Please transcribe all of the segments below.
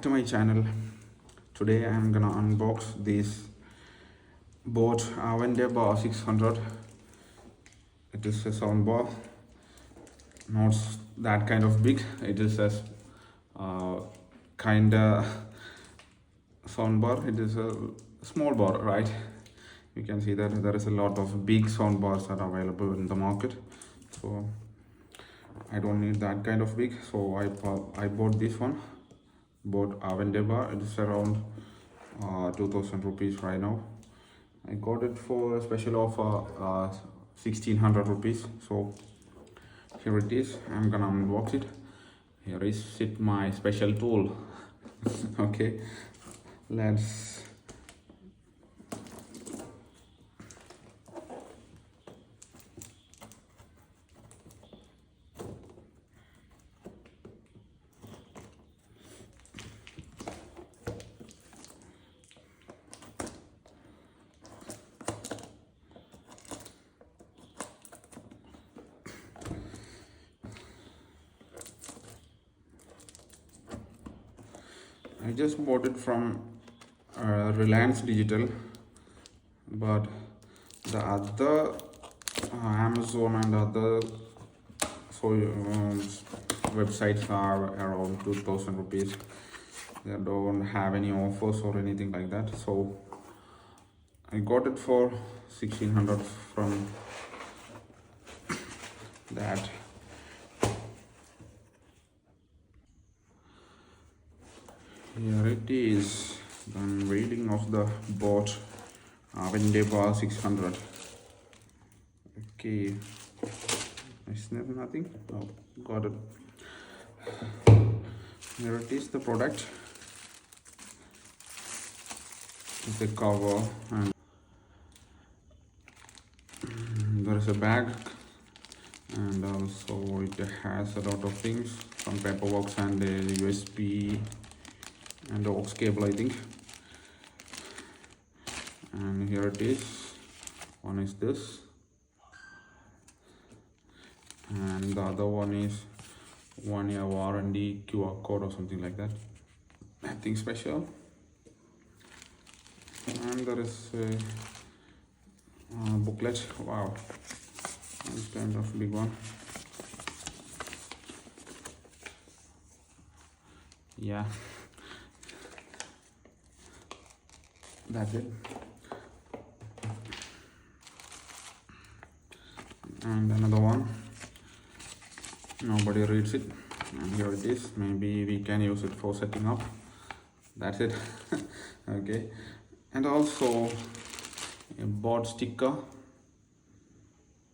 to my channel. Today I'm gonna unbox this BoAt Aavante bar 600. It is a sound bar, not that kind of big. It is a kinda sound bar. It is a small bar, right? You can see that there is a lot of big sound bars that are available in the market. So I don't need that kind of big. So I bought this one. Bought Aavante bar. It is around 2000 rupees right now. I got it for a special offer 1600 rupees. So here it is. I'm gonna unbox it. Here is it, my special tool. Okay, let's I just bought it from Reliance Digital, but the other Amazon and other websites are around 2000 rupees. They don't have any offers or anything like that, so I got it for 1600 from that. Here it is, the unveiling of the BoAt Aavante bar 600. Okay, is there nothing? Oh, got it. Here it is, the product. It's a cover, and there is a bag, and also it has a lot of things, some paperwork and a USB and aux cable, I think. And here it is. One is this, and the other one is 1 year warranty QR code or something like that. Nothing special. And there is a booklet. Wow, it's kind of big one. Yeah, that's it. And another one, nobody reads it, and here it is. Maybe we can use it for setting up. That's it. Okay, and also a board sticker,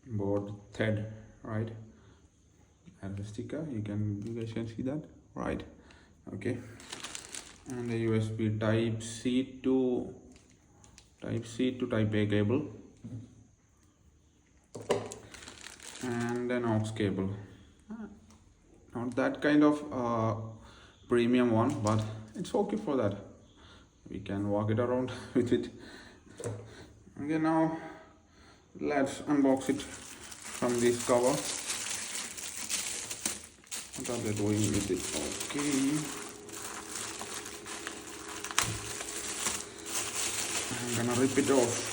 board thread, right? And the sticker, you guys can see that, right? Okay, and a USB type C to type A cable, and an aux cable. Not that kind of premium one, but it's okay for that. We can walk it around with it. Okay, now let's unbox it from this cover. What are they doing with it? Okay, I'm gonna rip it off.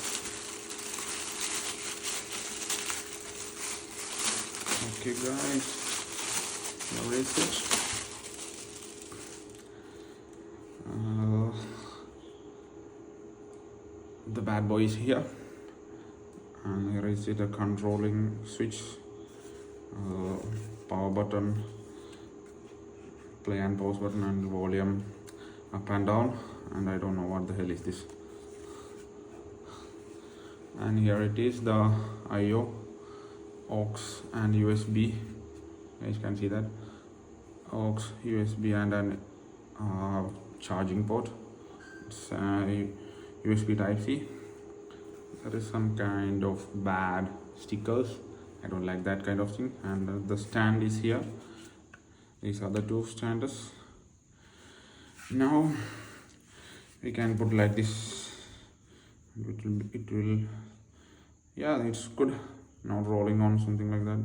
Okay guys, here is it. The bad boy is here, and here is it, a controlling switch, power button, play and pause button, and volume up and down, and I don't know what the hell is this. And here it is, the IO, aux and USB. You guys can see that, aux, USB, and an charging port. It's USB type C. There is some kind of bad stickers. I don't like that kind of thing. And the stand is here. These are the two stands. Now we can put like this. It will, yeah, it's good. Not rolling on, something like that.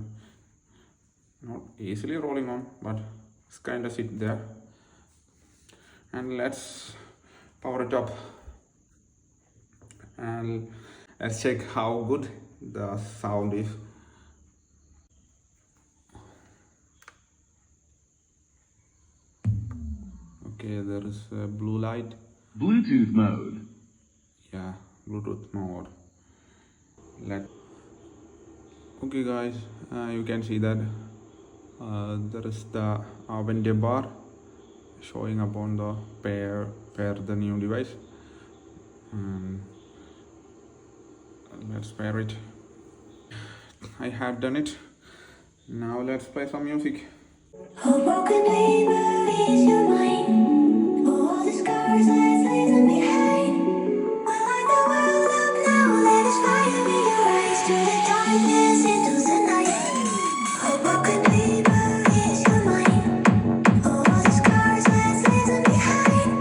Not easily rolling on, but it's kind of sit there. and let's power it up and let's check how good the sound is. Okay, there is a blue light. Bluetooth mode. Yeah, Bluetooth mode. Okay guys, you can see that there is the Aavante bar showing up on the pair the new device, and let's pair it. I have done it. Now let's play some music. A broken paper is your mind. All the scars let's leave them behind. I light the world up now. Let us fire in your eyes to the darkness into the night. A broken paper is your mind. All the scars let's leave them behind.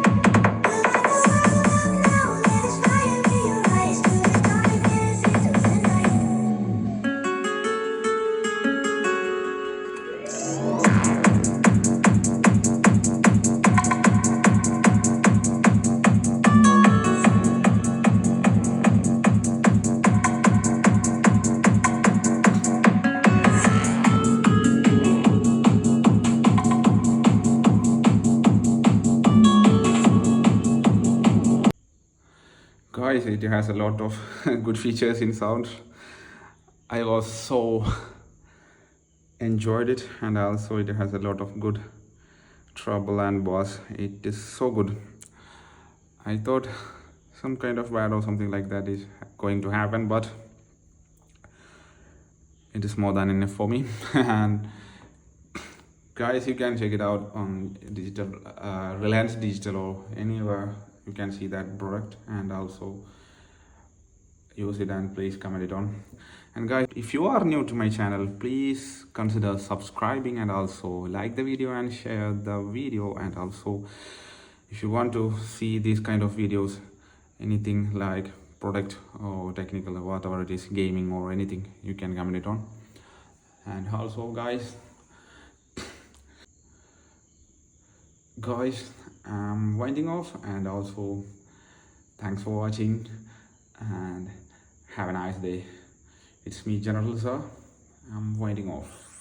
I light the world up now. Let us fire in your eyes to the darkness into the night. Guys, it has a lot of good features in sound. I was so enjoyed it, and also it has a lot of good treble and bass. It is so good. I thought some kind of bad or something like that is going to happen, but it is more than enough for me. And guys, you can check it out on digital Reliance Digital or anywhere. You can see that product and also use it, and please comment it on. And guys, if you are new to my channel, please consider subscribing and also like the video and share the video. And also, if you want to see these kind of videos, anything like product or technical or whatever it is, gaming or anything, you can comment it on. And also guys, I'm winding off, and also thanks for watching and have a nice day. It's me, General Sir. I'm winding off.